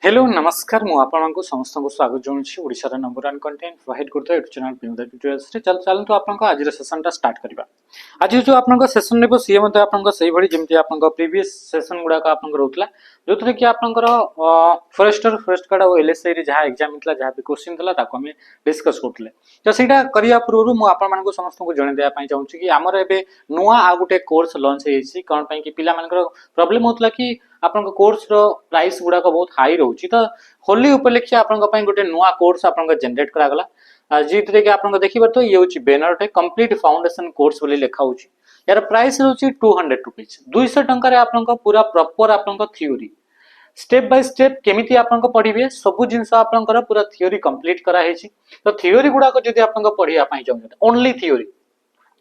Hello नमस्कार मु आपनको समस्त को स्वागत जनाऊँ ओडिशा नंबर 1 कंटेंट प्रोवाइड करता यूट्यूब चैनल पिंदर ट्यूटोरियल्स रे चलतो आपनको आज सेशन टा स्टार्ट करबा। आज जो आपनको सेशन नेबो सी मते आपनको सही भली जेमति आपनको प्रीवियस सेशन गुडा का आपनको रहउतला जोथरे कि आपनको फॉरेस्ट कार्ड और एलएसआई रे जहा एग्जाम मितला जहा भी क्वेश्चन थला ताको हम डिस्कस करथले। तो सेटा करिया पूर्व मु आपन मानको समस्त को जणे देया पई चाहूची कि हमर एबे नुवा आ गुटे कोर्स लॉन्च हेछि कोन पई कि पिला मानकर प्रॉब्लम होतला कि आपन कोर्स रो प्राइस गुडा को बहुत हाई रहउची। तो होली उपलक्ष्य आपन पई गुटे नुवा कोर्स आपन जनरेट करा गला जीतरे कि आपन देखि परतो ये होची बैनर टे कंप्लीट फाउंडेशन कोर्स बोली लेखा होची। यार प्राइस रहउची 200 रुपीस 200 टंका रे आपन पूरा प्रॉपर आपन थ्योरी स्टेप बाय स्टेप केमिति आपन पढिबे सब जिंस आपन पूरा थ्योरी कंप्लीट करा हेची। तो थ्योरी गुडा को जदी आपन पढिया पई चाहू ओनली थ्योरी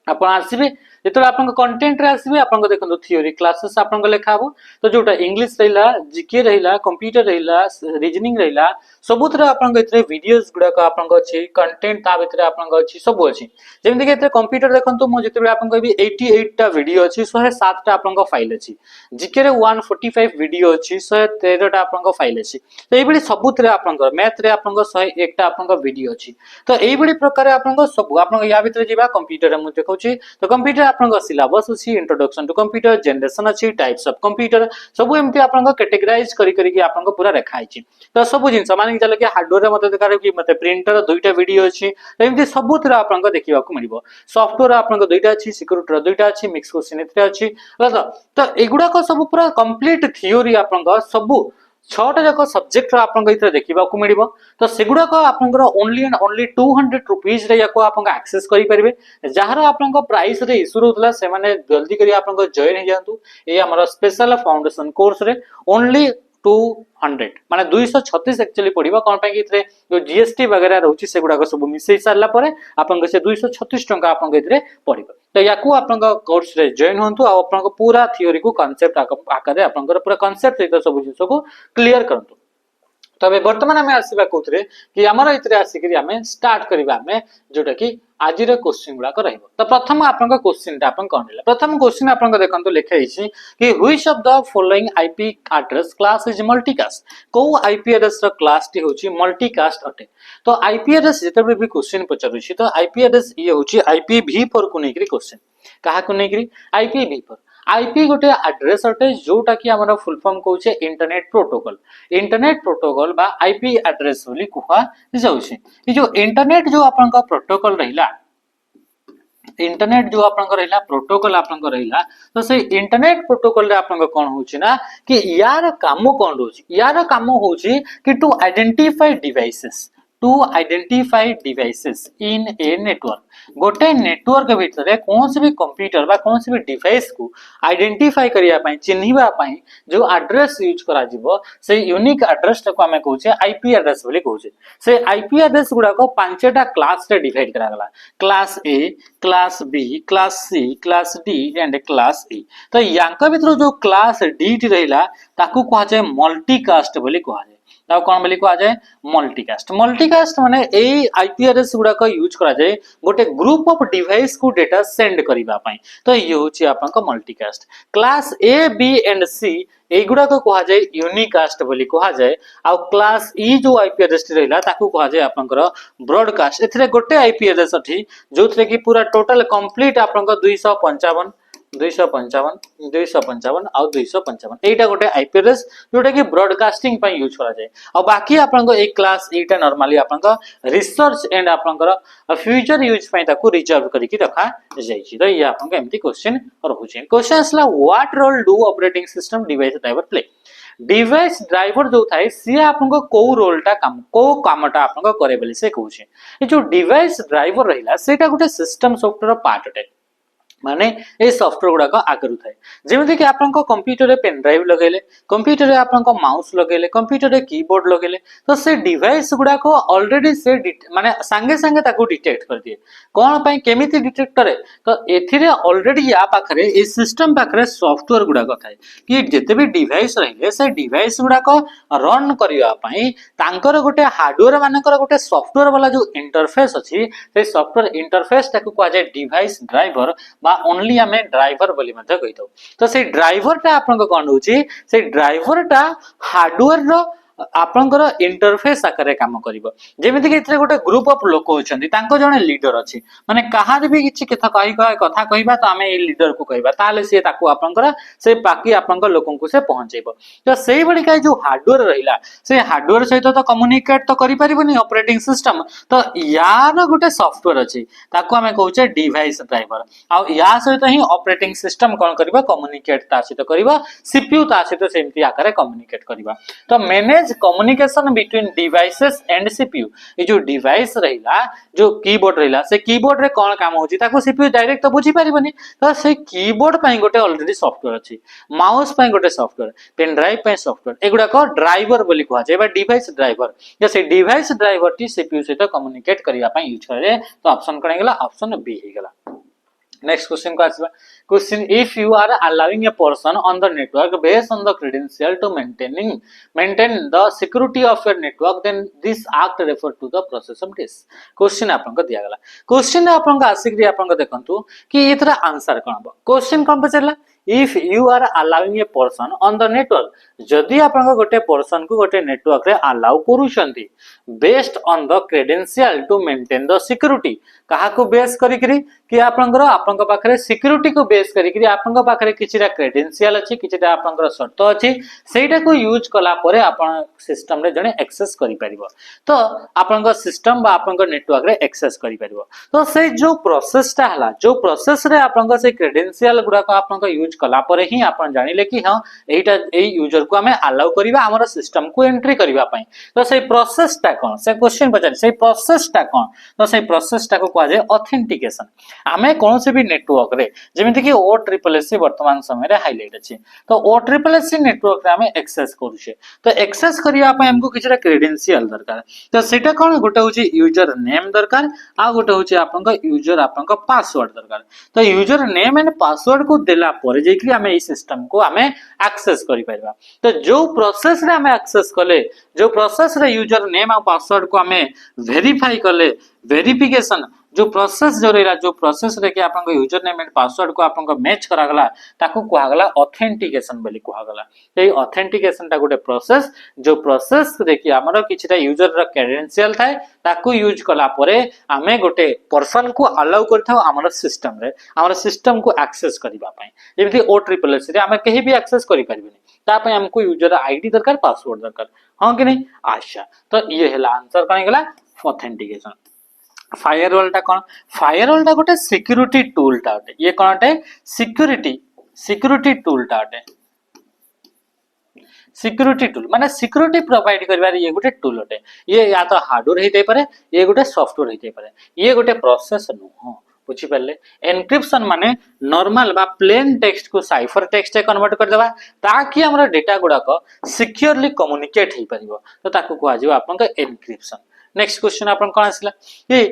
आपण आसीबे जेतो आपन कंटेंट रे आसीबे आपन देखंतु थ्योरी क्लासेस आपन लेखा हो। तो जोटा इंग्लिश रहिला जीके रहिला कंप्यूटर रहिला रीजनिंग रहिला सबुतरे आपन एतरे वीडियोस गुडा का आपन अछि कंटेंट ता भितरे आपन अछि सब अछि जेमति के एतरे कंप्यूटर देखंतु मो जेते आपन कहबी 88 टा वीडियो अछि 107 टा आपन फाइल अछि जीके रे 145 वीडियो अछि 113 टा आपन फाइल अछि। तो एबडी सबुतरे आपन मैथ रे आपन 101 टा आपन वीडियो अछि। तो एबडी प्रकार आपन सब आपन या भितरे जिबा कंप्यूटर रे मु तो कंप्यूटर आपन सिलेबस अछि इंट्रोडक्शन टू कंप्यूटर जनरेशन अछि टाइप्स ऑफ कंप्यूटर सब एमती आपन कैटेगराइज करी करी कि आपन पूरा रेखा आइछि। तो सब जिंस माने चले कि हार्डवेयर मते देखार कि मते प्रिंटर दुईटा वीडियो अछि तो एमती सबुतरा आपन देखिबा को मिलिबो। सॉफ्टवेयर आपन दुईटा अछि सिक्योरिटी दुईटा अछि मिक्स क्वेश्चन एतरे अछि तो एगुडा को सब पूरा कंप्लीट थ्योरी आपन सब 6टा जाक सब्जेक्ट आपन इथरे देखिबा को मिलिबो। तो सेगुडा को आपन ओनली एंड ओनली 200 रुपीस रे याको आपन एक्सेस करि परिबे जहार आपन प्राइस रे इशू रहतला से माने जल्दी करी आपन जॉइन हे जानतु ए हमर स्पेशल फाउंडेशन कोर्स रे ओनली 200 माने 236 एक्चुअली पड़िबो कोन पे कि इथरे जो जीएसटी वगैरह रहउची सेगुडा को सब मिसै सारला परे आपन से 236 टंका आपन इथरे पड़िबो। तो याकू आपन कोर्स रे जॉइन होंतु आ आपन पूरा थ्योरी को कांसेप्ट आकार रे आपन पूरा कांसेप्ट सहित सब जिंस को क्लियर करंतु। तबे वर्तमान हमें आसीबा कोथरे कि हमर इतरे आसीकरी हमें स्टार्ट करबा हमें जोटा कि आज रे क्वेश्चन गुडा को रहइबो। तो प्रथम आपन क्वेश्चन टा आपन कोन लेला प्रथम क्वेश्चन आपन देखंतु लिखा हिछि कि which of the following IP address class is multicast को आईपी एड्रेस रो क्लास टी होछि मल्टीकास्ट अटे। तो आईपी एड्रेस जेते भी क्वेश्चन पचारुछि तो आईपी एड्रेस ये होछि IPv4 को नेकरी क्वेश्चन कहा को नेकरी IPv4 आईपी गोटे एड्रेस अटे जोटा कि हमर फुल फॉर्म कहउछे इंटरनेट प्रोटोकॉल बा आईपी एड्रेस बोली कुहा जाउछे। ई जो इंटरनेट जो आपन का प्रोटोकॉल रहिला इंटरनेट जो आपन रहिला प्रोटोकॉल आपन रहिला तो से इंटरनेट प्रोटोकॉल रे आपन कोन होछि ना कि यार काम कोन होछि यार काम होछि कि to identify devices in a network गोटे नेटवर्क भीतर कौन से भी कंप्यूटर बा कौन से भी डिवाइस को आइडेंटिफाई करिया पई चिन्हिबा पई जो एड्रेस यूज करा जिवो से यूनिक एड्रेस को हमें कहउछे आईपी एड्रेस बोली कहउछे। से आईपी एड्रेस गुडा को पांचटा क्लास रे डिवाइड करा गला class A class B class C class D and class E. तो यांका भीतर जो क्लास डी टी रहिला ताकू कहा जाय मल्टीकास्ट बोली कहा जाय ताऊ कोन बोली कहा जाय मल्टीकास्ट माने ए आईपी एड्रेस गुडा को यूज करा जाय गोटे ग्रुप ऑफ डिवाइस को डेटा सेंड करिबा पई। तो ये होची आपन को multicast class A B and C एगुडा को कहा जाय यूनिकास्ट बोली कहा जाय आ क्लास ई जो आईपी एड्रेस रहिला ताकू कहा जाय आपनकर ब्रॉडकास्ट एथरे गोटे आईपी एड्रेस अठी जोथरे कि पूरा टोटल कंप्लीट आपनकर 255 और 255 एटा गोटे आईपी एड्रेस जोटा कि ब्रॉडकास्टिंग पई यूज करा जाय आ बाकी आपनकर एक क्लास एटा नॉर्मली आपनकर रिसर्च एंड आपनकर फ्यूचर यूज पई ताकू रिजर्व करी कि रखा जायछि। तो ये आपनकर एम्ति क्वेश्चन रहउछि। क्वेश्चन असला what role do operating system device driver play device driver जो थाए सी आपन को रोलटा काम को कामटा आपन करे बोली से कहउछि। ए जो डिवाइस ड्राइवर रहिला सेटा गोटे सिस्टम सॉफ्टवेयर पार्ट अटे माने ए सॉफ्टवेयर गुडा को आगरु थाए जेमिति कि आपन को कंप्यूटर रे पेन ड्राइव लगेले कंप्यूटर रे आपन को माउस लगेले कंप्यूटर रे कीबोर्ड लगेले तो से डिवाइस गुडा को ऑलरेडी से माने संगे संगे ताको डिटेक्ट कर दिए कोन पई केमिति डिटेक्ट करे। तो एथिरे ऑलरेडी या पाखरे ए सिस्टम पाखरे सॉफ्टवेयर गुडा को थाए कि जेते भी डिवाइस रहिले से डिवाइस गुडा को रन करिया पई तांकर गोटे हार्डवेयर मानकर गोटे सॉफ्टवेयर वाला जो इंटरफेस अछि से सॉफ्टवेयर इंटरफेस ताको कहा जाय डिवाइस ड्राइवर बा ओनली हमें ड्राइवर बोली मध्य कहितो। तो से ड्राइवर टा आपन को कोन होची से ड्राइवर टा हार्डवेयर रो आपणकर इंटरफेस आकार काम करिवो जेमिति कि इथरे गोटे ग्रुप ऑफ लोक होचंदी तांको जने लीडर अछि माने कहार भी किछि कथा कहिबा तो आमे ए लीडर को कहिबा ताले से ताको आपणकर से बाकी आपणकर लोकन को से पहुंचेबो तो सेही बडी काय जो हार्डवेयर रहिला से हार्डवेयर सहित तो कम्युनिकेट तो करि परिबोनी ऑपरेटिंग सिस्टम तो यार गोटे सॉफ्टवेयर अछि ताको आमे कहउचे डिवाइस ड्राइवर आ या सहित ही ऑपरेटिंग सिस्टम कोन करबा कम्युनिकेट ता सहित करबा सीपीयू ता सहित सेमति आकारे कम्युनिकेट करबा तो manage communication between devices and CPU ये जो डिवाइस रहिला जो कीबोर्ड रहिला से कीबोर्ड रे कोन काम होची ताको सीपीयू डायरेक्ट तो बुझी परिबनी तो से कीबोर्ड पई गोटे ऑलरेडी सॉफ्टवेयर अछि माउस पई गोटे सॉफ्टवेयर पेन ड्राइव पई सॉफ्टवेयर एगुडा को ड्राइवर बोली कहवा जाय बा डिवाइस ड्राइवर या से डिवाइस ड्राइवर टी सीपीयू सहित कम्युनिकेट करिया पई यूज करे तो ऑप्शन कोन गेला ऑप्शन बी हे गेला नेक्स्ट क्वेश्चन को आसीबा question if you are allowing a person on the network based on the credential to maintain the security of your network then this act refer to the process of this question आपन को दिया गला question आपन को आसिक रे आपन को देखंतु कि इतरा आंसर कोन बा क्वेश्चन कोन पचला if you are allowing a person on the network जदि आपन गोटे पर्सन को गोटे नेटवर्क रे अलाउ करूछंती based on the credential to maintain the security कहा को बेस करी कि आपन पाखरे सिक्योरिटी को बेस करी आपन पाखरे किछिरा क्रेडेंशियल अछि किछिरा आपन शर्त अछि सेटा को यूज कला परे आपन सिस्टम रे जने एक्सेस करि परिबो तो आपन सिस्टम बा आपन नेटवर्क रे एक्सेस करि परिबो तो से जो प्रोसेस ता हला जो प्रोसेस रे आपन से क्रेडेंशियल गुडा को आपन यूज कला परे ही आपन जानिले कि हां एटा ए यूजर को हमें अलाउ करिबा हमर सिस्टम को एंट्री करिबा पई तो से प्रोसेस ता कोन से क्वेश्चन पचार से प्रोसेस ता कोन तो से प्रोसेस ता को कहा जाय ऑथेंटिकेशन आमे कोन से भी नेटवर्क रे जेमिति कि ओ ट्रिपल एस वर्तमान समय रे हाइलाइट अछि तो ओ ट्रिपल एस नेटवर्क रे हमें एक्सेस करूछे तो एक्सेस करिया पई हमको किछरा क्रेडेंशियल दरकार तो सेटा कोन गोटे होची यूजर नेम दरकार आ गोटे होची आपन का यूजर आपन का पासवर्ड दरकार तो यूजर नेम एंड पासवर्ड को देला परे जेकि हमें ई सिस्टम को हमें एक्सेस करि परबा तो जो प्रोसेस रे हमें एक्सेस कले जो प्रोसेस रे यूजर नेम और पासवर्ड को हमें वेरीफाई कले वेरिफिकेशन जो प्रोसेस जो रहिला जो प्रोसेस रे कि आपन यूजर नेम एंड पासवर्ड को आपन मैच करा गला ताको कहा गला ऑथेंटिकेशन बोली कहा गला ए ऑथेंटिकेशन ता गोटे प्रोसेस जो प्रोसेस रे कि हमरो किछटा यूजर रा क्रेडेंशियल थाए ताको यूज कला परे हमें गोटे पर्सन को अलाउ करथाउ हमरो सिस्टम को एक्सेस करिबा पई जेमिति ओ ट्रिपल एस रे हमें कहीं भी एक्सेस करि परिबनी ता पई हमको यूजर आईडी दरकार पासवर्ड दरकार हां कि नहीं अच्छा तो ये हला आंसर कने गला ऑथेंटिकेशन फायरवॉल टा कोन फायरवॉल टा गोटे सिक्योरिटी टूल टा होते ये कोन होते सिक्योरिटी टूल टा होते सिक्योरिटी टूल माने सिक्योरिटी प्रोवाइड करबार ये गोटे टूल होते ये या तो हार्डवेयर हेते पारे ये गोटे सॉफ्टवेयर हेते पारे ये गोटे प्रोसेस नो बुझी परले एन्क्रिप्शन माने नॉर्मल बा प्लेन टेक्स्ट को साइफर टेक्स्ट कन्वर्ट कर देबा ताकि हमरा डेटा गुडा को सिक्योरली कम्युनिकेट हे परिबो तो ताको को आजिबा आपन का एन्क्रिप्शन नेक्स्ट क्वेश्चन आपन कोन आसला ये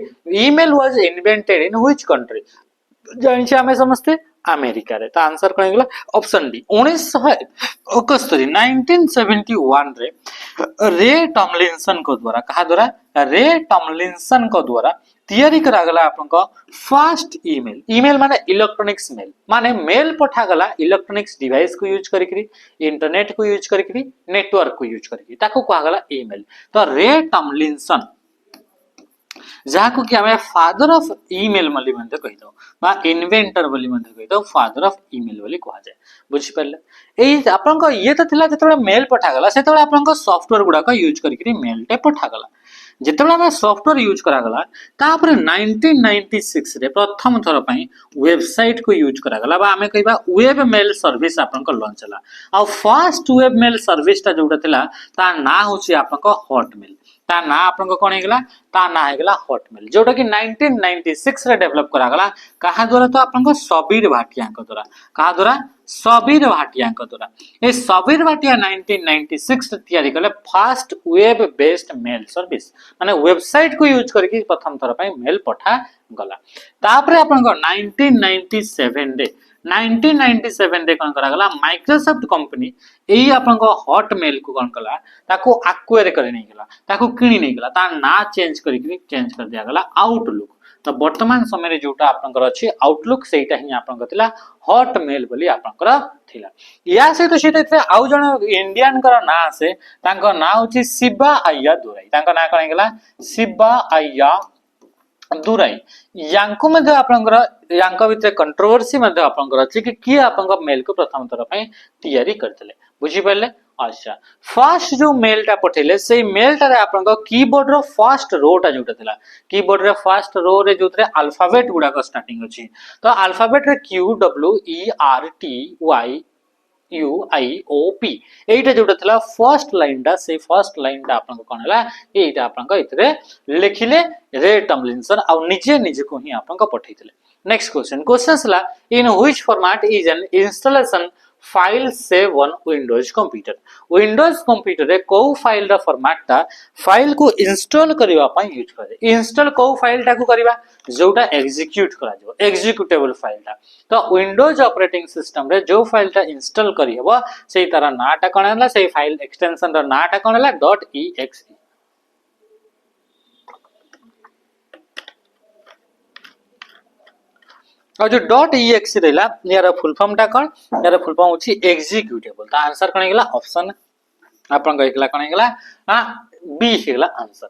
email was invented in which country जानि हमें समझते अमेरिका रे तो आंसर कोन गेला ऑप्शन डी 1971 1971 रे रे टॉमलिंसन को द्वारा कहा द्वारा रे टॉमलिंसन को द्वारा तैयारी करा गला आपन को फास्ट ईमेल माने इलेक्ट्रॉनिक्स मेल माने मेल पठा गला इलेक्ट्रॉनिक्स डिवाइस को यूज करिकरी इंटरनेट को यूज करिकरी नेटवर्क को यूज करिकरी ताको कहा गला ईमेल तो रे टॉमलिंसन जाको कि हमें फादर ऑफ ईमेल बोली मनते कहि दो बा इन्वेंटर बोली मनते कहि दो फादर ऑफ ईमेल बोली कहा जाय बुझि परले एई आपन को ये तो थिला जतले मेल पठा गला सेतले आपन को सॉफ्टवेयर गुडा को यूज करिकरी मेल टे पठा गला जितबेला हमें सॉफ्टवेयर यूज करा गला तापर 1996 रे प्रथम थर पई वेबसाइट को यूज करा गला बा हमें कहिबा वेब मेल सर्विस आपन को लॉन्च हला आ फर्स्ट वेब मेल सर्विस ता जोटा थिला ता ना होची आपन को हॉटमेल ता ना आपन को कोन हेगला ता ना हेगला हॉटमेल जोटा कि 1996 रे डेवलप करा गला कहा द्वारा तो आपन को सबीर भाटिया को द्वारा कहा द्वारा सबीर भाटिया को द्वारा ए सबीर भाटिया 1996 तैयारी करले fast web based mail service माने वेबसाइट को यूज करके प्रथम थर पई मेल पठा गला तापर आपन को 1997 रे कोन करा गला माइक्रोसॉफ्ट कंपनी एई आपन को हॉटमेल को कोन कला ताको एक्वायर करे नै गला ताको किनी नै गला ता ना चेंज कर दिया गला आउटलुक तो वर्तमान समय जोटा आपनकर अछि आउटलुक सेटा ही आपनकर थिला हॉट मेल बोली आपनकर थिला। या सहित सहित आउ जण इंडियन कर ना से तांको ना होछि शिवा अय्या दुराई। तांको ना कण गेला शिवा अय्या दुराई। यांको मध्ये आपनकर यांको भितर कंट्रोवर्सी मध्ये आपनकर अछि कि किए आपनकर मेल को प्रथम तरह पय तैयारी करथिले बुझी पड़ले। अच्छा फर्स्ट जो मेल टा पठेले से मेल टा रे आपनकर कीबोर्ड रो फर्स्ट रो टा जोटा थिला कीबोर्ड रे फर्स्ट रो रे जोतरे अल्फाबेट गुडा को स्टार्टिंग अछि तो अल्फाबेट रे Q W E R T Y U I O P एटा जोटा थिला फर्स्ट लाइन टा से फर्स्ट लाइन टा आपन को कोनला एटा आपन को इतरे लिखिले रे टम्लिंसन आ निजे निजे को ही आपन को पठैथिले। नेक्स्ट क्वेश्चन ला in which format is an installation file save on Windows computer. Windows computer रे को फाइल रा फॉर्मेट टा फाइल को इंस्टॉल करबा पय यूज करे इंस्टॉल को फाइल टा को करबा जोटा एग्जीक्यूट करा जो एग्जीक्यूटेबल फाइल टा तो विंडोज ऑपरेटिंग सिस्टम रे जो फाइल टा इंस्टॉल करी हबो सेही तारा नाटा कोन हला सेही फाइल एक्सटेंशन रा नाटा कोन हला .exe। और जो .exe रहला यार फुल फॉर्म टा कोन यार फुल फॉर्म होची एग्जीक्यूटेबल तो आंसर कोन गेला ऑप्शन आपन को एकला कोन गेला बी हेला आंसर।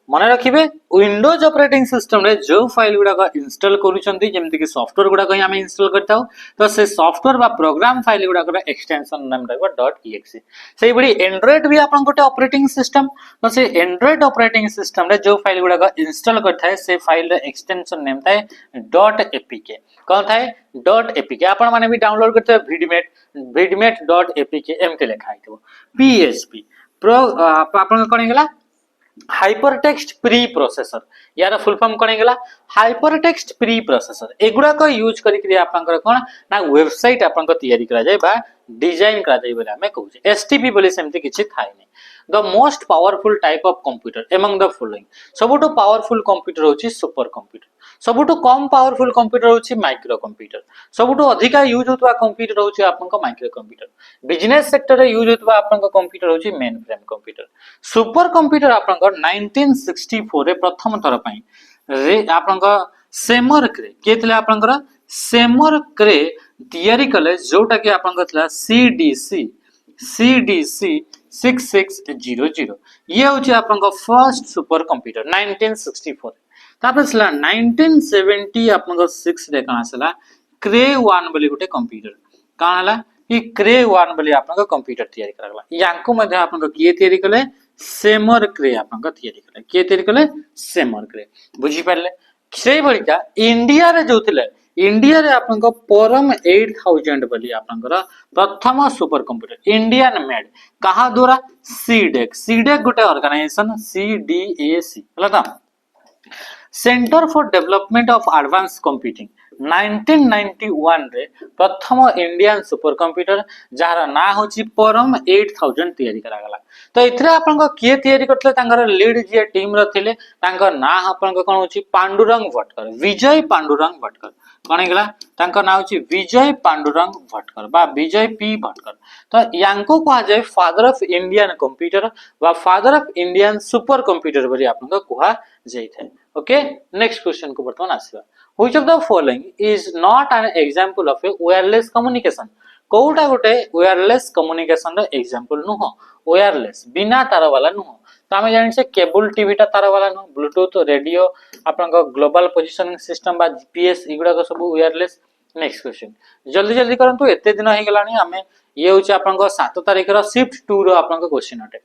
मन रखिबे विंडोज ऑपरेटिंग सिस्टम रे जो फाइल गुडा का इंस्टॉल करूचंती जेमति कि सॉफ्टवेयर गुडा को हम इंस्टॉल करताउ तो से सॉफ्टवेयर बा प्रोग्राम फाइल गुडा का एक्सटेंशन नाम रहबा .exe। सेही बडी एंड्रॉइड भी आपन गोटे ऑपरेटिंग सिस्टम तो से एंड्रॉइड ऑपरेटिंग सिस्टम रे जो फाइल गुडा का इंस्टॉल करथाय से फाइल रे एक्सटेंशन नेम थाय .apk कोन थाय .apk आपन माने भी डाउनलोड करते vidmet.apk एमते लिखा आइतो php प्रो आपन कोन गेला हाइपरटेक्स्ट प्री प्रोसेसर यार फुल फॉर्म कोन गेला हाइपरटेक्स्ट प्री प्रोसेसर एगुडा को यूज करी कि आपनकर कोन ना वेबसाइट आपन को तैयारी करा जाय बा डिजाइन करा जाय बोले हमें कहू छे एसटीपी बोले सेमति किछि थाय नै। The most powerful type of computer among the following सबुटो पावरफुल कंप्यूटर होची सुपर कंप्यूटर सबुटो कम पावरफुल कंप्यूटर होची माइक्रो कंप्यूटर सबुटो अधिका यूज होतवा कंप्यूटर होची आपन को माइक्रो कंप्यूटर बिजनेस सेक्टर रे यूज होतवा आपन को कंप्यूटर होची mainframe computer. Supercomputer आपन को 1964 रे प्रथम तरह पई रे आपन को सेमर क्रे केतले आपन को सेमर क्रे तैयारी कले जोटा कि आपन को थला सीडीसी 6600 ये होची आपन को फर्स्ट सुपर कंप्यूटर 1964 तापसला 1970 आपन को 6 रे कासला क्रे 1 बोली गुटे कंप्यूटर कानला कि क्रे 1 बोली आपन को कंप्यूटर तैयारी करगला यांको मध्ये आपन को किए तैयारी कले सेमर क्रे आपन को तैयारी कले किए तैयारी कले सेमर क्रे बुझी पाले सेही बलिका इंडिया रे जो थिले इंडिया रे आपन को परम 8000 बोली आपन को प्रथम सुपर कंप्यूटर इंडियन मेड कहा द्वारा सीडेक गुटे ऑर्गेनाइजेशन CDAC हला ता centre for development of advance computing 1991 रे प्रथम इंडियन सुपर कंप्यूटर जहार ना होची परम 8000 तैयारी करा गला तो इथरे आपन को किए तैयारी करथले तांगर लीड जे टीम र थिले तांकर ना आपन को कोन होची पांडुरंग भटकर विजय पांडुरंग भटकर कोन गेला तांकर ना होची विजय पांडुरंग भटकर बा विजय पी भटकर तो यांको कहा जाय फादर ऑफ इंडियन कंप्यूटर बा father of Indian super computer बोली आपन को कहा जाय थाय। ओके नेक्स्ट क्वेश्चन को बर्तमान आसीबा which of the following is not an example of a wireless communication कोउटा गोटे वायरलेस कम्युनिकेशन रो एग्जांपल नुह वायरलेस बिना तार वाला नुह तो हमें जानि से केबल टीवी टा तार वाला नुह ब्लूटूथ रेडियो आपन को ग्लोबल पोजिशनिंग सिस्टम बा जीपीएस इगुडा को सब वायरलेस। नेक्स्ट क्वेश्चन जल्दी जल्दी करंतु एते दिन हे गेलानी हमें ये होची आपन को 7 तारिख रो शिफ्ट 2 रो आपन को क्वेश्चन अटे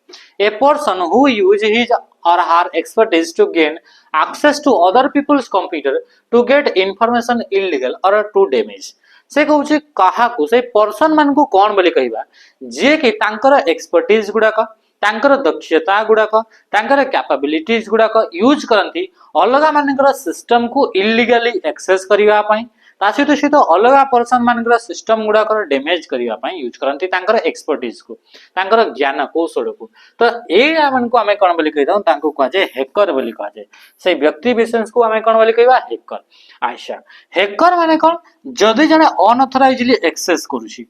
a person who use his or her expertise to gain access to other people's computer to get information illegal or to damage से कहउची कहा को से पर्सन मान को कोन बोली कहबा जे कि तांकर एक्सपर्टीज गुडा का तांकर दक्षता गुडा का तांकर कैपेबिलिटीज गुडा का यूज करंती अलगा मानकर सिस्टम को इल्लीगली एक्सेस करिवा पई तासी तो सीतो अलगा पर्सन मानकर सिस्टम गुडा कर डैमेज करिवा पई यूज करंती तांकर एक्सपर्टीज को तांकर ज्ञान कौशल को तो ए आमन को हमें कोन बोली कहदा तांको कहा जाय हैकर बोली कहा जाय से व्यक्ति विशेष को हमें कोन बोली कहबा हैकर। अच्छा हैकर माने कोन जदि जने अनऑथराइजली एक्सेस करूची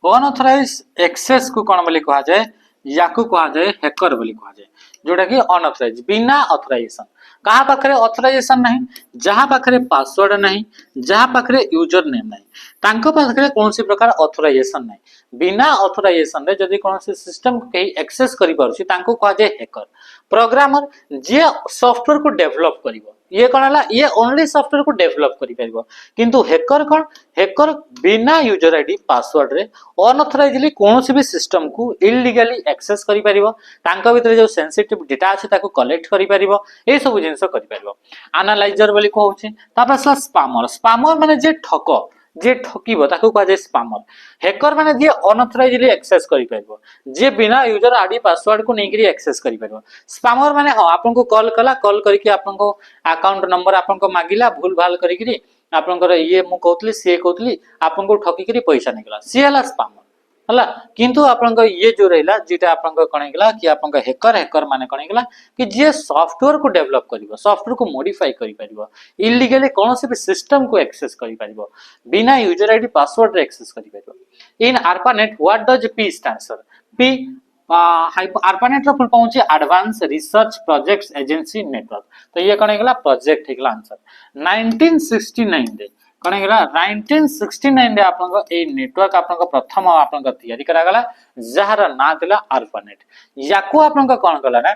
अनऑथराइज एक्सेस को कोन बोली कहा जाय याकू कहा जाए हैकर बोली कहा जाए, जोटा कि अनऑथराइज बिना ऑथराइजेशन। कहा पाखरे ऑथराइजेशन नहीं, जहां पाखरे पासवर्ड नहीं, जहां पाखरे यूजर नेम नहीं, तांको पाखरे कोनसी प्रकार ऑथराइजेशन नहीं। बिना ऑथराइजेशन रे जदी कोनसी सिस्टम को कहीं एक्सेस करि पारुछि तांको कहा जाए हैकर। प्रोग्रामर जे सॉफ्टवेयर को डेवलप करिवो, ये कौन है, ये ओनली सॉफ्टवेयर को डेवलप करि परिबो। किंतु हैकर कौन, हैकर बिना यूजर आईडी पासवर्ड रे अनऑथराइजली कोनोसी भी सिस्टम को इलीगली एक्सेस करि परिबो, तांका भितरे जो सेंसिटिव डेटा अछि ताको कलेक्ट करि परिबो, ए सब जिंस करि परिबो। एनालाइजर बोली कहउछि। तापर स्पैमर, स्पैमर माने जे ठक, जे ठकीबो ताको कहा जाय स्पैमर। हैकर माने जे अनऑथराइजली एक्सेस करि परिबो, जे बिना यूजर आईडी पासवर्ड को नेकरी एक्सेस करि परिबो। स्पैमर माने हां आपन को कॉल कला, कॉल करके आपन को अकाउंट नंबर आपन को मागिला, भूल भाल करिकरी आपन को ये मु कहतली से कहतली आपन को ठकी करी पैसा निकला, सी हला स्पैमर हला। किंतु आपन को ये जो रहला जेटा आपन को कणे गेला कि आपन को हैकर, हैकर माने कणे गेला कि जे सॉफ्टवेयर को डेवलप करिवो, सॉफ्टवेयर को मॉडिफाई करि परिबो, इलीगली कोनोसी भी सिस्टम को एक्सेस करि परिबो, बिना यूजर आईडी पासवर्ड रे एक्सेस करि परिबो। In ARPANET what does P stands for? P ARPANET रो फुल फॉर्म होची advance research projects agency network. तो ये कणे गेला प्रोजेक्ट हेगला आंसर। 1969 रे कणे गेला, 1969 रे आपन को ए नेटवर्क आपन को प्रथम आपन को तयारी करा गला, जहार ना दिला ARPANET। याको आपन को कोन कला ना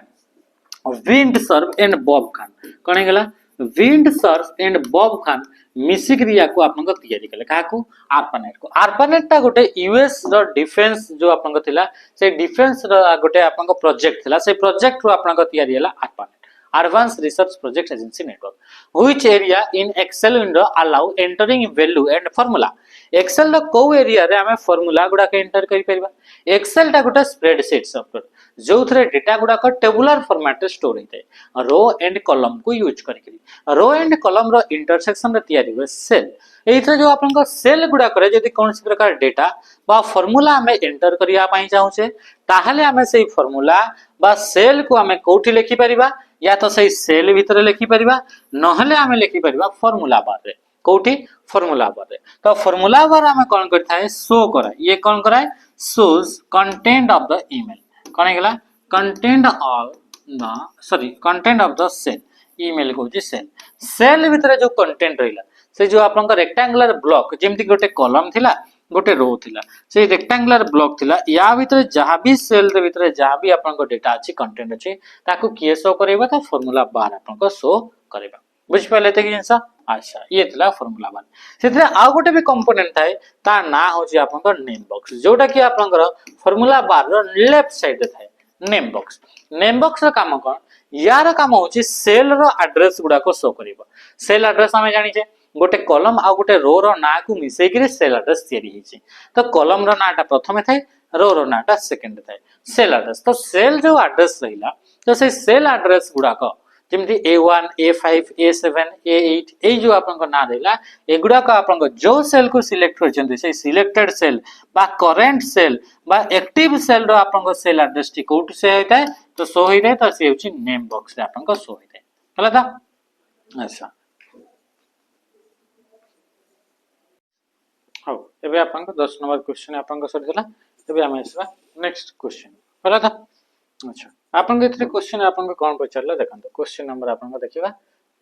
Vint Cerf and Bob Kahn, कणे गेला Vint Cerf and Bob Kahn मिसिक्री याको आपन को तयारी कले, काको ARPANET को। ARPANET ता गोटे यूएस रो डिफेंस जो आपन को थिला, से डिफेंस रो गोटे आपन को प्रोजेक्ट थिला, से प्रोजेक्ट रो आपन को तयारी हला ARPANET, Advanced Research Project Agency Network, which area in Excel window allow entering value and formula। Excel रो को एरिया रे हमें फार्मूला गुडा के एंटर करि परबा। Excel ता गोटे स्प्रेडशीट सॉफ्टवेयर जो थरे डेटा गुडा को टेबुलर फॉर्मेट रे स्टोर होइते, रो एंड कॉलम को यूज करिकरी। रो एंड कॉलम रो इंटरसेक्शन रे तयारी हुए सेल। एइथरे जो आपन को सेल गुडा करे जदी कोनसी प्रकार डेटा बा फार्मूला हमें एंटर करिया पई चाहूचे, ताहले हमें सेही फार्मूला बा सेल को हमें कोठी लिखि परिबा, या तो सही सेल भीतर लिखि परिबा, नहले हमें लिखि परिबा फार्मूला बार रे, कोठी फार्मूला बार रे। तो फार्मूला बार हमें कोन करथाय शो करा, ये कोन कराय shows content of the email, कोन गेला content of the content of the cell, email को जे सेल, सेल भीतर जो कंटेंट रहिला से जो आपन का रेक्टेंगुलर ब्लॉक जेमति गोटे कॉलम थिला, गोटे रो थिला, से रेक्टेंगुलर ब्लॉक थिला, या भीतर जहां भी सेल रे भीतर जहां भी आपन को डेटा अछि, कंटेंट अछि, ताको किए शो करेबा तो फार्मूला बार आपन को शो करेबा। बुझ पाले ते कि जिंसा। अच्छा ये थिला फार्मूला बार। सेतरे आ गोटे भी कंपोनेंट थाए, ता ना होची आपन को नेम बॉक्स, जोटा कि आपन को फार्मूला बार रो लेफ्ट साइड रे थाए नेम बॉक्स। नेम बॉक्स रो काम कोन, यार काम होची सेल रो एड्रेस गुडा को शो करिवो। सेल एड्रेस हमें जानि छे गोटे कॉलम आ गोटे रो रो ना को मिसै कि सेल एड्रेस तयारी हिची। तो कॉलम रो नाटा प्रथमे थाए, रो रो नाटा सेकंड थाए। सेल एड्रेस, तो सेल जो एड्रेस रहिला, तो से सेल एड्रेस गुडा को जेमति A1 A5 A7 A8 ए जो आपन को ना रहिला, एगुडा को आपन को जो सेल को सिलेक्ट करचंती से सिलेक्टेड सेल बा करंट सेल बा एक्टिव सेल रो आपन को सेल एड्रेस टी कोट से होइता, तो शो होइता, तो से होची नेम बॉक्स रे आपन को शो होइता हला था। अच्छा हो एबे आपन को 10 नंबर क्वेश्चन आपन को सर दिला। एबे हम आसबा नेक्स्ट क्वेश्चन हला था। अच्छा आपन के इतने क्वेश्चन आपन को कोन पचारला देखंतो। क्वेश्चन नंबर आपन को देखिबा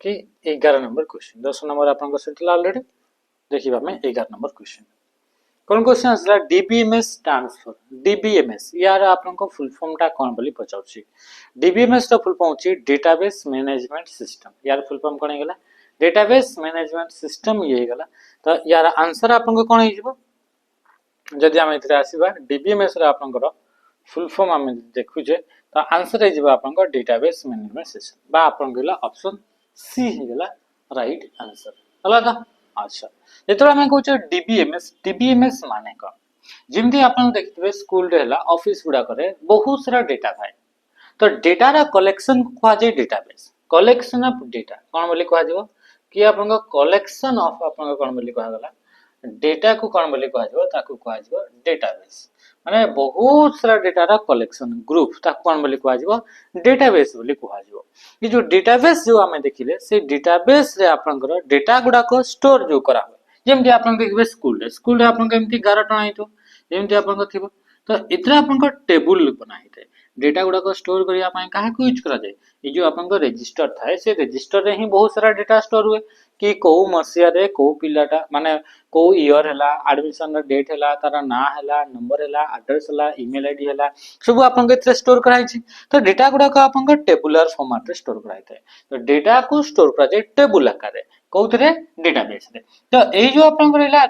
कि 11 नंबर क्वेश्चन, 10 नंबर आपन को सर ऑलरेडी देखिबा में 11 नंबर क्वेश्चन। कोन क्वेश्चन असला डीबीएमएस स्टैंड्स फॉर, डीबीएमएस यार आपन को फुल फॉर्म टा कोन बोली पचाउची। डीबीएमएस रो फुल फॉर्म होची डेटाबेस मैनेजमेंट सिस्टम, यार फुल फॉर्म कोन गेला डेटाबेस मैनेजमेंट सिस्टम ये गेला। तो यार आंसर आपन को कोन हिजबो, जदि हम इतरे आसीबा डीबीएमएस रो आपन को फुल फॉर्म हम देखु जे, तो आंसर हे जिबा आपन को डेटाबेस मैनेजमेंट सिस्टम बा आपन गेला ऑप्शन सी हे गेला राइट आंसर हला था। अच्छा जेतरा हम कहू डीबीएमएस, डीबीएमएस माने का जिमती आपन देखिबे स्कूल रे हला ऑफिस गुडा करे बहुत सारा डेटा थाए, तो डेटा रा कलेक्शन को कहा जाय डेटाबेस, कलेक्शन ऑफ डेटा कोन बोली कहा जिवो कि आपन को कलेक्शन ऑफ आपन को कोन बोली कहा गला डेटा को कोन बोली कहा जिवो, ताको कहा जिवो डेटाबेस। माने बहुत सारा डेटा रा कलेक्शन ग्रुप ताको कोन बोली कहा जिवो डेटाबेस बोली कहा जिवो। ये जो डेटाबेस जो हमें देखिले से डेटाबेस रे आपन को डेटा गुडा को स्टोर जो करा हो, जेमति आपन देखबे स्कूल रे आपन को एमति 11 टना आइतो, जेमति आपन को थिबो, तो इतने आपन टेबुल बना है डेटा गुड़ाक स्टोर करने क्या यूज कराए ये जो आप रेजिस्टर थाए से रेजिस्टर रे ही बहुत सारा डेटा स्टोर हुए कि कौ मसीह कौ पिलाटा माने कौ इयर है एडमिशन डेट है तार ना है नंबर है एड्रेस है ईमेल आईडी है सब आप स्टोर कराई तो डेटा गुड़ाक आप टेबुलर फॉर्मेट रे स्टोर कराई तो डेटा को स्टोर करा टेबुल आकार कौन डेटाबेस रे तो ये जो आप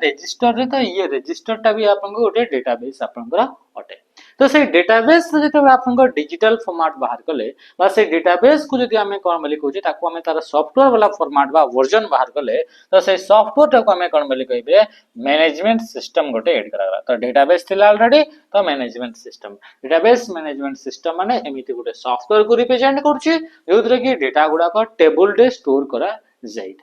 रेजिस्टर रे तो ये रेजिस्टरटा भी आप गोटे डेटाबेस आपंकर अटे तो से डेटाबेस जो आप डिजिटल फॉर्मेट बाहर कले से डेटाबेस को जब आम कौन बोली कहूँ आम तार सॉफ्टवेयर वाला फॉर्मेट बा वर्जन बाहर कले तो से सॉफ्टवेयर टाक आम कौन बोली कहे मैनेजमेंट सिस्टम गोटे एड करा तो डेटाबेस थी ऑलरेडी तो management system database management system माने एमती गोटे सॉफ्टवेयर को रिप्रेजेंट कर डेटा गुड़ाक टेबुल रे स्टोर करा जाए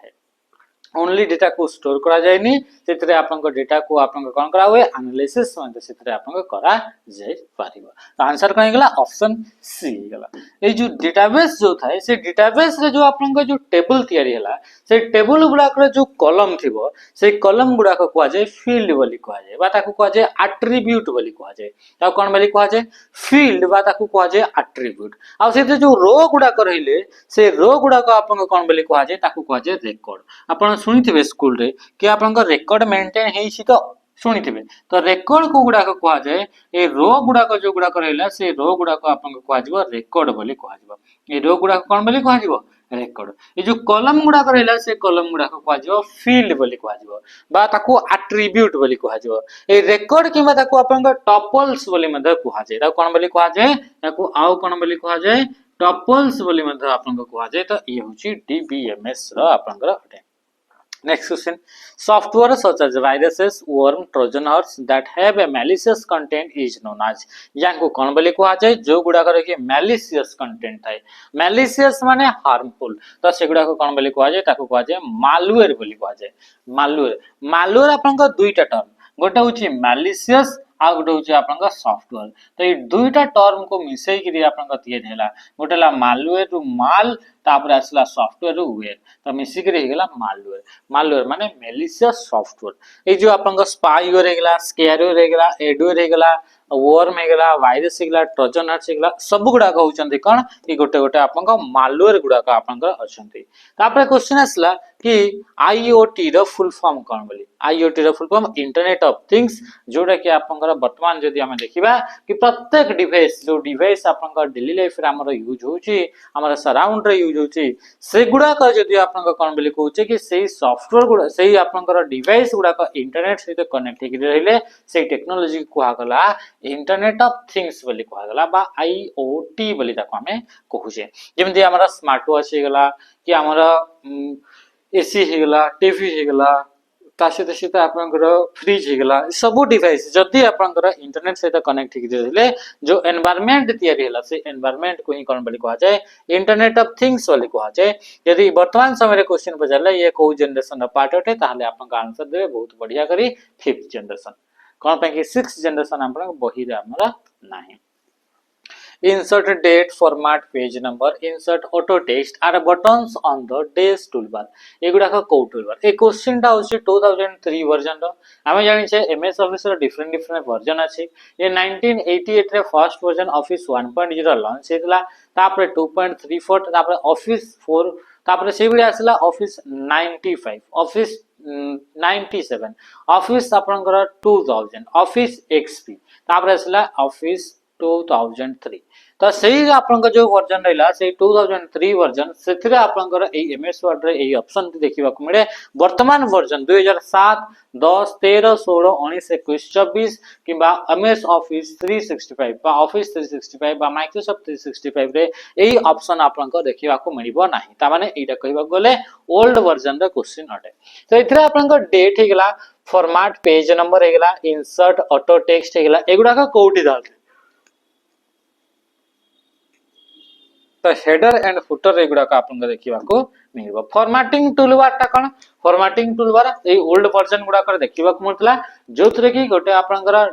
ओनली डेटा को स्टोर करा जाएनी से आपन डेटा को आपन कौन करा हुए एनालिसिस से आपन करा जाय पारिबो तो आंसर कौन गला ऑप्शन सी गला ए जो डेटाबेस जो थाए से डेटाबेस रे जो आपन जो टेबल तयारी हला से टेबल गुडा रे जो कॉलम थिबो से कॉलम गुडा को कहा जाय फील्ड बोली कहा जाय बा ताको कहा जाय एट्रिब्यूट बोली कहा जाय ता कोन बोली कहा जाय फील्ड बा ताको कहा जाय एट्रिब्यूट आ से जो रो गुडा रहिले से रो गुडा को आपन कोन बोली कहा जाय ताको कहा जाय रिकॉर्ड आपन सुनिथिबे स्कूल रे कि आपन रिकॉर्ड मेंटेन हेछि तो शुणिथिबे तो रेकर्ड को गुडा कहा जाए ए रो गुडा जो गुडा रहला से रो गुडा आपन कहा जिवो रेकॉर्ड बोली कहा जिवो ए रो गुडा कोन बोली कहा जिवो रेकॉर्ड ये जो कॉलम गुडा रहला से कॉलम गुडा कहा जिवो फील्ड बोली कहा जिवो बा ताको एट्रिब्यूट बोली कहा जिवो ए रेकॉर्ड किबा ताको आपन टपल्स बोली मध्य कहा जाए ताको कोन बोली कहा जाए ताको आउ कोन बोली कहा जाए टपल्स बोली मध्य आपन कहा जाए तो ये होची डीबीएमएस रो आपन अटे Next question. Software such as viruses, worm, Trojan horse that have a malicious content is known as. यांको कौन बोली कहा जाए जो गुड़ा करे malicious content थाए malicious माने harmful तो से गुड़ा को कौन बोली कहा जाए ताको कहा जाए malware बोली कहा जाए malware आपन का दुईटा टर्म गोटे होची malicious आ गोटे होची आपन का सॉफ्टवेयर तो ये दुईटा टर्म को मिसई करी आपन का तैयारी हैला गोटेला malware रु माल तापर आसला सॉफ्टवेयर रु वेयर तो मिसी करी हेगला malware माने malicious सॉफ्टवेयर ए जो आपन का स्पाईवेयर हेगला स्केयरवेयर हेगला एडवेयर हेगला वर्म हेगला वायरस हेगला ट्रोजन हॉर्स हेगला सब गुडा होचंती कोन कि गोटे गोटे आपन का malware गुडा का आपन का अछंती तापर क्वेश्चन आसला कि आईओटी रो फुल फॉर्म कोन बोली आईओटी रो full form internet of things जोडा कि आपन का वर्तमान जदि हम देखिबा कि प्रत्येक डिवाइस जो डिवाइस आपन का डेली लाइफ रे हमर यूज होची हमर सराउंड रे यूज होची से गुडा का जदि आपन का कोन बोली कहूचे कि सेही सॉफ्टवेयर गुडा सेही आपन का डिवाइस गुडा का इंटरनेट सहित कनेक्ट हे रहले से टेक्नोलॉजी को कहला इंटरनेट ऑफ थिंग्स बोली कहला बा आईओटी बोली ताको हमें कहूचे जेमति हमरा स्मार्ट वॉच हे गला कि हमरा एसी हे गला टीवी हे गला तासे सहित आपनकर फ्रिज हे गला सब डिवाइस जदि आपनकर इंटरनेट सहित कनेक्ट हे रहले जो एनवायरनमेंट तयारी हला से एनवायरनमेंट को ही कोन बोली कहा जाए इंटरनेट ऑफ थिंग्स बोली कहा जाए यदि वर्तमान समय रे क्वेश्चन पचारले ये को जनरेशन रा पार्ट अटे ताहले आपन का आंसर देबे बहुत बढ़िया करी 5th जनरेशन कोन पे कि 6th जनरेशन आपन बही रे हमरा नाही insert date format page number insert auto text are buttons on the dash toolbar एगुडा का को टूलबार ए क्वेश्चन टा होची 2003 वर्जन रो हमें जानि छे एमएस ऑफिस रो डिफरेंट वर्जन अछि ये 1988 रे फर्स्ट वर्जन ऑफिस 1.0 लॉन्च हेतला तापर 2.34 तापर ऑफिस 4 तापर से बिले आसला ऑफिस 95 ऑफिस 97 ऑफिस आपनकर 2000 ऑफिस एक्सपी तापर आसला ऑफिस 2003 तो सही आपन जो वर्जन रहला से 2003 वर्जन सेथिरे आपनकर ए एमएस वर्ड रे ए ऑप्शन देखिबा को मिले वर्तमान वर्जन 2007 10 13 16 19 21 24 किबा एमएस ऑफिस 365 बा ऑफिस 365 बा माइक्रोसॉफ्ट 365 रे ए ऑप्शन आपनकर देखिबा को मिलिबो नाही ता माने एटा कहबा गले ओल्ड वर्जन रे क्वेश्चन अटे तो इथरे आपनकर डेट हेगला फॉर्मेट पेज नंबर हेगला इंसर्ट ऑटो टेक्स्ट हेगला एगुडा का कोउटी दाल तो हेडर एंड फुटर एगुडा का आपन देखिबा को मिलबो फॉर्मेटिंग टूलबार ता कोन फॉर्मेटिंग टूलबार ए ओल्ड वर्जन गुडा कर देखिबा को मिलतला जोथरे कि गोटे आपनकर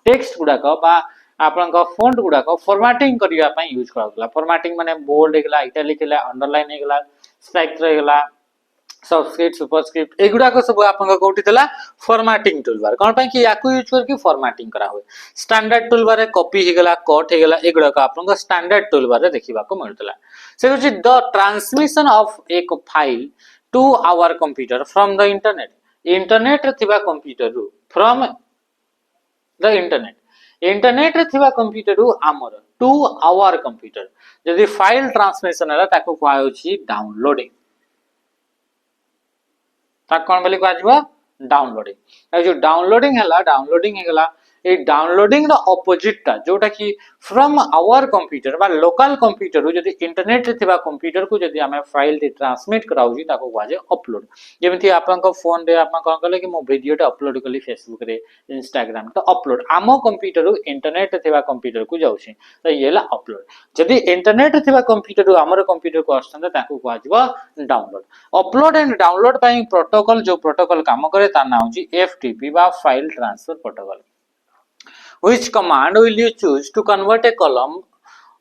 टेक्स्ट गुडा का बा आपनका फॉन्ट गुडा का फॉर्मेटिंग करिया पई यूज करला फॉर्मेटिंग माने बोल्ड हेगला इटैलिक हेगला अंडरलाइन हेगला स्ट्राइक हेगला सबस्क्रिप्ट सुपरस्क्रिप्ट एगुड़ाक सब आप फॉर्मेटिंग टूलबार कौन पाई कि याकू यूज करके फॉर्मेटिंग करा हुए स्टैंडर्ड टूलबार कॉपी हो गला कट हो गला एगुड़ाक आप स्टैंडर्ड टूलबार देखा मिलता से हूँ द ट्रांसमिशन ऑफ एक file to our computer from the internet internet रे थिबा कंप्यूटर रु फ्रॉम द इंटरनेट रे थिबा कंप्यूटर रु आमर टू आवर कंप्यूटर जदि फाइल ट्रांसमिशन है ताको कुआ होची डाउनलोडिंग कौन बोली कह डाउनलोडिंग जो डाउनलोडिंग है डाउनलोडिंग ए डाउनलोडिंग अपोजिटा जोटा कि फ्रॉम आवर कंप्यूटर बा लोकल कंप्यूटर जदि इंटरनेट रे थिबा कंप्यूटर को जदि आमे फाइल टे ट्रांसमिट कराउजी ताको कह अपलोड जेमति आपन फोन रे आपन कोन कहले कि मो वीडियो टे अपलोड कली फेसबुक रे इंस्टाग्राम तो अपलोड आमो कंप्यूटर रु इंटरनेट रे थिबा कंप्यूटर को जाउछि तो ये ला अपलोड जदि इंटरनेट रे थिबा कंप्यूटर रु हमर कंप्यूटर को आछन ताको कह download upload and download pi protocol जो प्रोटोकॉल काम करे ता नाम होछि एफटीपी बा file transfer protocol which command will you choose to convert a column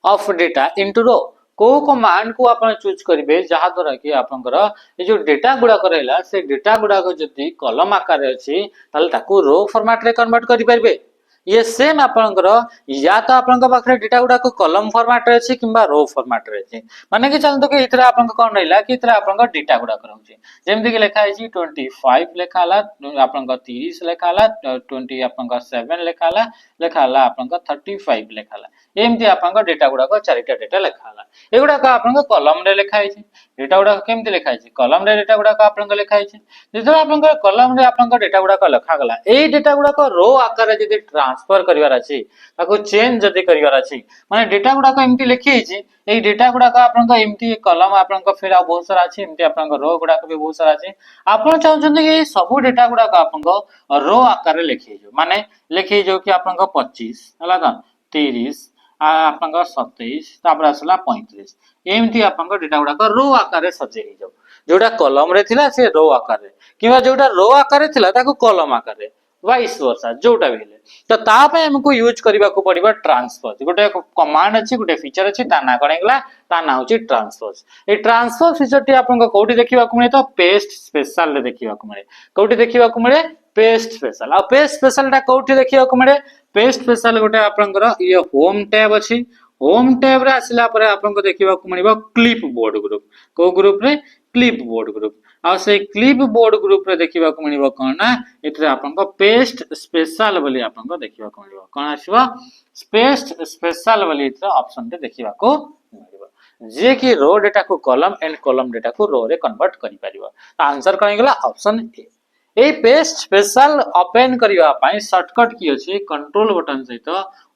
of data into row को कमांड को आपण चूज करिवे जहा द्वारा कि आपनकर ए जो डेटा गुडा करैला से डेटा गुडा को जदी कॉलम आकार रे अछि ताल ताको रो फॉर्मेट रे कन्वर्ट करि परबे ये सेम आपनकर या तो आपनका पाखरे डेटा गुडा को कॉलम फॉर्मेट रे अछि किबा रो फॉर्मेट रे अछि माने कि चलतो कि इतरा आपनका कोन रहिला कि इतरा आपनका डेटा गुडा करउछि जेमति कि लेखा अछि 25 लेखाला आपनका 30 लेखाला 20 आपनका 7 लेखाला आपनका 35 लेखाला एमति आपनका डेटा गुडा को चारिटा डेटा लेखाला एगुडा का आपनका कॉलम रे लेखा अछि डेटा गुडा केमति लेखा अछि कॉलम रे डेटा गुडा का आपनका लेखा अछि जेतो आपनका कॉलम रे आपनका डेटा गुडा का लेखा गला एई डेटा गुडा को रो आकार रे जदि ट्रांसफर करिवार अछि ताको चेंज जदि करिवार अछि माने डेटा गुडा को एमति लिखि अछि एई डेटा गुडा का आपनका एमति कॉलम आपनका फिर आ बहुत सारा अछि एमति आपनका रो गुडा को भी बहुत सारा अछि आपण चाहउछन कि सब डेटा गुडा का आपनका रो आकार रे लिखि जो माने लिखि जो कि आपनका 25 हला का 30 आपनका 27 तापर आसला 35 एमती आपनका डेटा गुडा का रो आकार रे सजे ही जाऊ जोटा कॉलम रे थिला से रो आकार रे किबा जोटा रो आकार रे थिला ताको कॉलम आकार रे वाइस वर्सा जोटा भी ले तो ता पे हमको यूज करबा को पड़िबा ट्रांसफर गोटे कमांड अछि गोटे फीचर अछि ता ना कोन गेला ता ना होची ट्रांसफर ए ट्रांसफर फीचर टी आपन कोठी देखिबा को मिले तो पेस्ट स्पेशल रे देखिबा को मिले कोठी देखिबा को मिले पेस्ट स्पेशल आ पेस्ट स्पेशल ता कोठी देखिबा को मिले पेस्ट स्पेशल गोटे आपनकर ये होम टैब अछि होम टैब रे आसिला परे आपनको देखिबा को मिलिबा क्लिप बोर्ड ग्रुप को ग्रुप रे क्लिप बोर्ड ग्रुप आ से क्लिप बोर्ड ग्रुप रे देखिबा को मिलिबा कोन ना एतरे आपनको पेस्ट स्पेशल बोली आपनको देखिबा को मिलिबा कोन आसीबा पेस्ट स्पेशल बोली एतरे ऑप्शन रे देखिबा को मिलिबा जे कि रो डेटा को कॉलम एंड कॉलम डेटा को रो रे कन्वर्ट करि परिबा आंसर कहि गेला ऑप्शन ए ए पेस्ट स्पेशल ओपन करिवा पाई शॉर्टकट की अछि कंट्रोल बटन सहित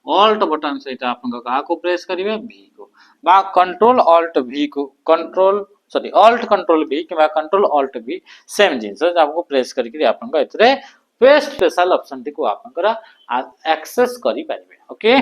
ऑल्ट बटन सहित आपन का को प्रेस करिवे v को बा कंट्रोल ऑल्ट v को control sorry alt control v किबा control alt v same things आपको प्रेस करके आपन का इतरे पेस्ट स्पेशल ऑप्शन टी को आपन करा एक्सेस करि परिवे okay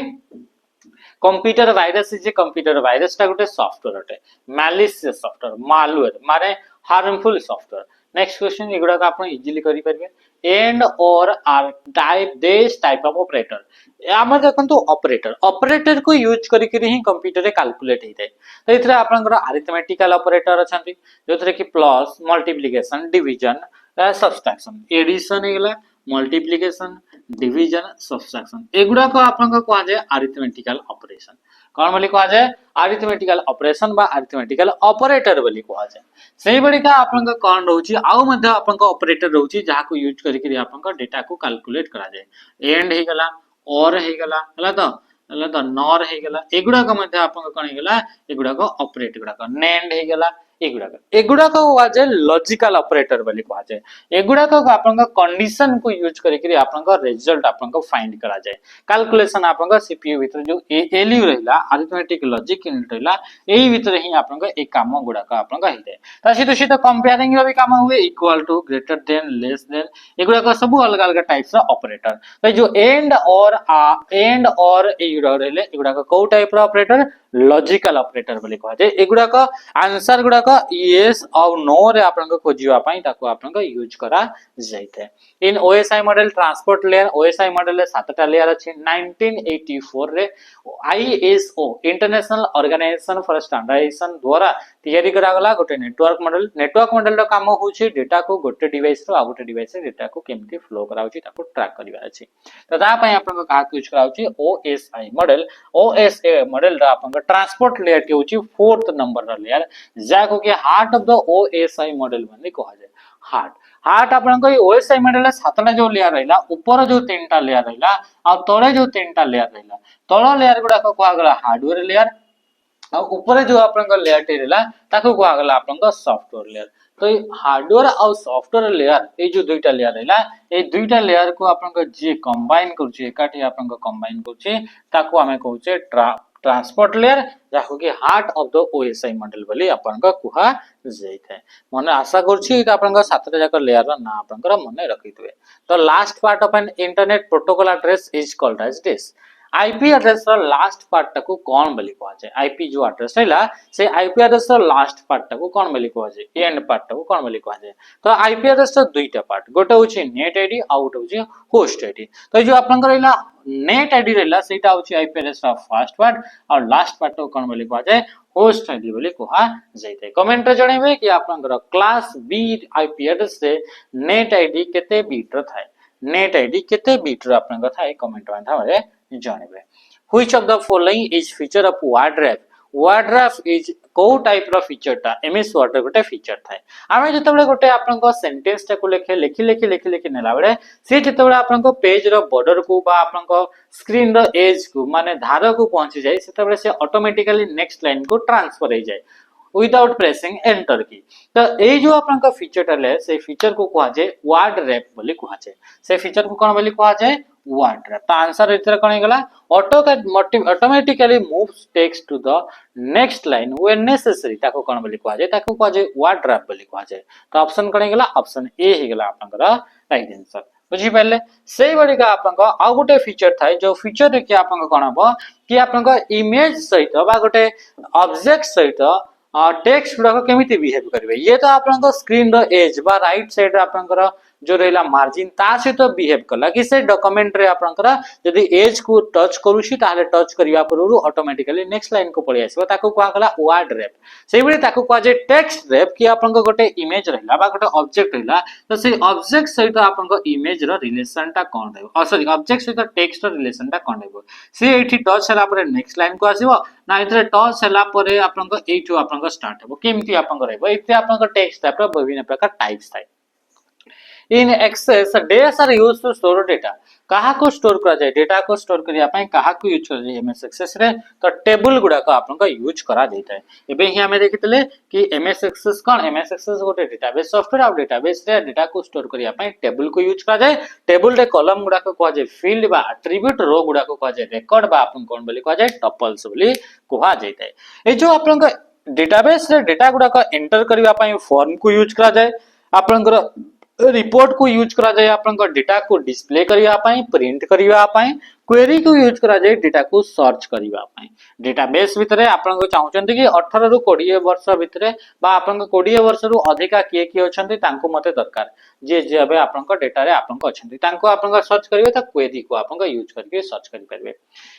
computer virus is a computer virus टा गोटे सॉफ्टवेयर अटे मैलिशियस सॉफ्टवेयर मालवेयर माने हार्मफुल सॉफ्टवेयर नेक्स्ट क्वेश्चन एगुडा का आपण इजीली करि परबे एंड और are type this type of operator हमर देखंतु ऑपरेटर ऑपरेटर को यूज करि के ही कंप्यूटर रे कैलकुलेट हेतै तो इतरे आपनकर अरिथमेटिकल ऑपरेटर अछंती जोथरे कि plus multiplication division subtraction addition हेला मल्टीप्लिकेशन डिवीजन सब्ट्रैक्शन एगुडा को आपनका कह जाय अरिथमेटिकल ऑपरेशन कौन बोली कह जाय अरिथमेटिकल ऑपरेशन बा अरिथमेटिकल ऑपरेटर बोली कह जाय सेही बडी का आपनका कौन रहउची आउ मध्ये आपनका ऑपरेटर रहउची जहा को यूज करि के आपनका डेटा को कैलकुलेट करा जाय एंड हे गला और हे गला हला तो नॉर हे गला एगुडा को मध्ये आपनका कोन हे गला एगुडा को ऑपरेट गुडा को नेंड हे गला एगुडा को वाजे लॉजिकल ऑपरेटर बोली कह जाय एगुडा को आपनका कंडीशन को यूज करि के आपनका रिजल्ट आपनका फाइंड करा जाय कैलकुलेशन आपनका सीपीयू भीतर जो एलयू रहला अरिथमेटिक लॉजिक यूनिट रहला एही भीतर ही आपनका एक काम गुडा का आपनका हेते तासी तो सीधा कंपेयरिंग रो भी काम हुए equal to greater than less than एगुडा का सब अलग अलग टाइप्स रो ऑपरेटर तो जो एंड और एगुडा रहले एगुडा का को टाइप रो ऑपरेटर लॉजिकल ऑपरेटर बोली कहा जाय एगुडा को आंसर गुडा को यस और नो रे आपन को खोजिबा पई ताको आपन को यूज करा जायते in OSI model transport layer OSI model रे 7टा लेयर अछि 1984 रे ISO International Organization for Standardization द्वारा तैयारी करा गला गोटे नेटवर्क मॉडल रो काम होछि डेटा को गोटे डिवाइस रो आ गोटे डिवाइस रे डेटा को केमती फ्लो करा होछि ताको ट्रैक करबा अछि तो ता पई आपन को का यूज करा होछि ओएसआई मॉडल रा आपन को ट्रांसपोर्ट लेयर के होछि 4th नंबर रा लेयर जाको कि heart of the OSI model माने कहा जाय हार्ट आपन को ओएसआई मॉडल 7टा जो लेयर रहला ऊपर जो 3टा लेयर रहला आ तळे जो 3टा लेयर रहला तळ लेयर गुडा को कहा गला हार्डवेयर लेयर आ ऊपर जो आपन को लेयर टे रहला ताको कहा गला आपन को सॉफ्टवेयर लेयर तो हार्डवेयर और सॉफ्टवेयर लेयर ए जो दुईटा लेयर रहला ए दुईटा लेयर को आपन को जे कंबाइन करछि एकाठी आपन को कंबाइन करछि ताको हमें कहउछे ट्रांसपोर्ट लेयर जाको कि heart of the OSI model बोली आपन को कुहा जायथे माने आशा करछि कि आपन को 7टा जाक लेयर रा ना आपन को मने रखितबे तो last part of an internet protocol address is called as this IP address रो लास्ट पार्ट टाको कोन बोली कहा जाय आईपी जो एड्रेस हैला से आईपी एड्रेस रो लास्ट पार्ट टाको कोन बोली कहा जाय एंड पार्ट टाको कोन बोली कहा जाय तो आईपी एड्रेस रो दुईटा पार्ट गोटे होची नेट आईडी आ गोटे होची होस्ट आईडी तो जो आपन रहला नेट आईडी रहला सेटा होची IP address row first part और लास्ट पार्ट टाको कोन बोली कहा जाय होस्ट आईडी बोली कहा जायते कमेंट रे जणेबे कि आपन क्लास बी आईपी एड्रेस से नेट आईडी केते बिट रो थाए नेट आईडी केते बिट रो आपन थाए कमेंट माध्यम रे जानबे which of the following is feature of word rap is को टाइप रो फीचर ता एमएस वर्ड रो गोटे फीचर थाए आमे जतबेले गोटे आपन को सेंटेंस टा को लिखि नेला बेले से जतबेले आपन को पेज रो बॉर्डर को बा आपन को स्क्रीन रो एज को माने धार को पहुंची जाय सेतबेले से ऑटोमेटिकली नेक्स्ट लाइन को ट्रांसफर हो जाय विदाउट प्रेसिंग एंटर की तो ए जो आपन का फीचर टले से फीचर को कहा जाय वर्ड रैप बोली कहा जाय से फीचर को कोन बोली कहा जाय वर्ड रैप तो आंसर इतर कोन गला automatically moves text to the next line when necessary ताको कोन बोली कहा जाय वर्ड रैप बोली कहा जाय तो ऑप्शन कोन गला ऑप्शन ए ही गला आपन का राइट आंसर बुझी पाले सेही बडी का आपन को आ गोटे फीचर थाय जो फीचर रे कि आपन को कोन हबो कि आपन को इमेज सहित बा गोटे ऑब्जेक्ट सहित टेक्स्ट गुडा केमिति बिहेव करबे ये तो आपन स्क्रीन रो एज बा राइट साइड आपन जो रहला मार्जिन ता से तो बिहेव कला कि से डॉक्यूमेंट रे आपन यदि एज को टच करूछी ताले टच करिया परु ऑटोमेटिकली नेक्स्ट लाइन को पळि आसीबो ताको कहा गला वर्ड रैप सेही बडी ताको कहा जे टेक्स्ट रैप कि आपन गोटे इमेज रहला बा गोटे ऑब्जेक्ट रहला तो से ऑब्जेक्ट सहित आपन इमेज रो रिलेशन ता कोन रहबो सॉरी ऑब्जेक्ट सहित टेक्स्ट रो रिलेशन ता कोन रहबो से एठी टच हला पर नेक्स्ट लाइन को आसीबो ना इतरे टच हला पर आपन एठो आपन स्टार्ट हेबो केमती आपन रहबो इते आपन टेक्स्ट टाइप रो विभिन्न प्रकार टाइप्स थाय in access these are use to store data कहा को स्टोर करा जाय डेटा को स्टोर करिया पई कहा को यूज करा जाय एमएस एक्सेस रे तो टेबल गुडा को आपन का यूज करा देता है एबे ही हमें देखितले कि एमएस एक्सेस कोन एमएस एक्सेस गोटे डेटाबेस सॉफ्टवेयर और डेटाबेस रे डेटा को स्टोर करिया पई टेबल को यूज करा जाय टेबल रे कॉलम गुडा को कहा जाय फील्ड बा एट्रिब्यूट रो गुडा को कहा जाय रिकॉर्ड बा आपन कोन बोली कहा जाय टपल्स बोली कहा जायता है ए जो आपन का डेटाबेस रे डेटा गुडा को एंटर करिया पई फॉर्म को यूज करा जाय आपन रिपोर्ट को यूज करा जाए आपन डेटा को डिस्प्ले करिया पाई प्रिंट करिया पाई क्वेरी को यूज करा जाए डेटा को सर्च करिया पाई डेटाबेस भितरे आपन को चाहउचंती कि 18 रु 20 वर्ष भितरे बा आपन को 20 वर्ष रु अधिका के अछंती तांको मते दरकार जे जेबे आपन को डेटा रे आपन को अछंती तांको आपन को सर्च करिवे त क्वेरी को आपन को यूज करके सर्च करि परबे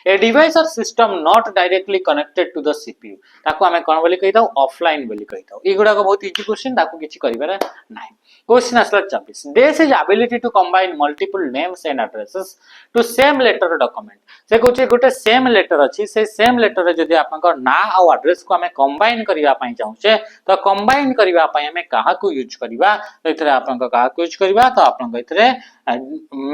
ए डिवाइस और system not directly connected to the CPU ताको हमें कोन बोली कहिताउ ऑफलाइन बोली कहिताउ इगुडा को बहुत इजी क्वेश्चन ताको किछि करिबार नाही क्वेश्चन असला 24 this is ability to combine multiple names and addresses to same letter document से कोचे गोटे सेम लेटर अछि से सेम लेटर रे जदी आपन को ना आ एड्रेस को हमें कंबाइन करिया पई चाहूचे तो कंबाइन करिया पई हमें कहा को यूज करिबा तो इथरे आपन को कहा को यूज करिबा तो आपन को इथरे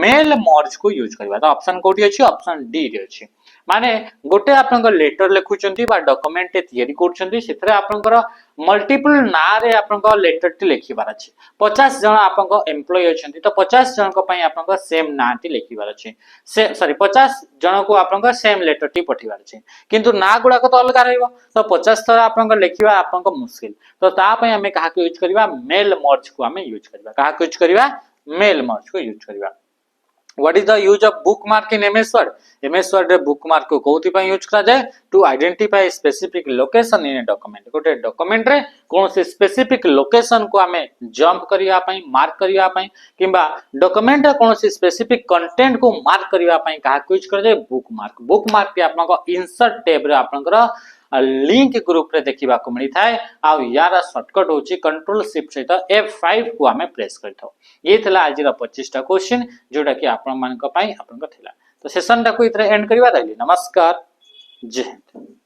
मेल मर्ज को यूज करिबा तो ऑप्शन कोठी अछि ऑप्शन डी रे अछि माने गोटे आपन को लेटर लिखुचंती बा डॉक्यूमेंट तैयारी करचंती सेथरे आपन को मल्टीपल ना रे आपन को लेटर टी लिखिबार अछि 50 जण आपन को एम्प्लॉय अछंती तो 50 जण को पई आपन को सेम ना टी लिखिबार अछि से सॉरी 50 जण को आपन को सेम लेटर टी पठिबार अछि किंतु ना गुडा को तो अलग रहइबो तो 50 थरा आपन को लिखिबा आपन को मुश्किल तो ता पई हमें कहा को यूज करिबा मेल मर्ज को हमें यूज करिबा कहा को यूज करिबा मेल मर्ज को यूज करिबा what is the use of bookmark in MS Word? MS Word रे बुकमार्क को कोथि पय यूज करा जाय? To identify specific location in a document. गोटे डॉक्यूमेंट रे कोन से स्पेसिफिक लोकेशन को हमें जंप करिया पय, मार्क करिया पय, किंबा डॉक्यूमेंट रे कोन से स्पेसिफिक कंटेंट को मार्क करिया पय कहा यूज करा जाय? बुकमार्क। बुकमार्क के आपन को इंसर्ट टैब रे आपनकर लिंक ग्रुप रे देखिबा को मिली थाए। आ यार शॉर्टकट होची कंट्रोल शिफ्ट सहित F5 को हमें प्रेस करथो। ये थला आज रा 25 टा क्वेश्चन जोटा कि आपन मान को पई आपन को थिला। तो सेशन टा को इतरे एंड करबा दाइली। नमस्कार, जय हिंद।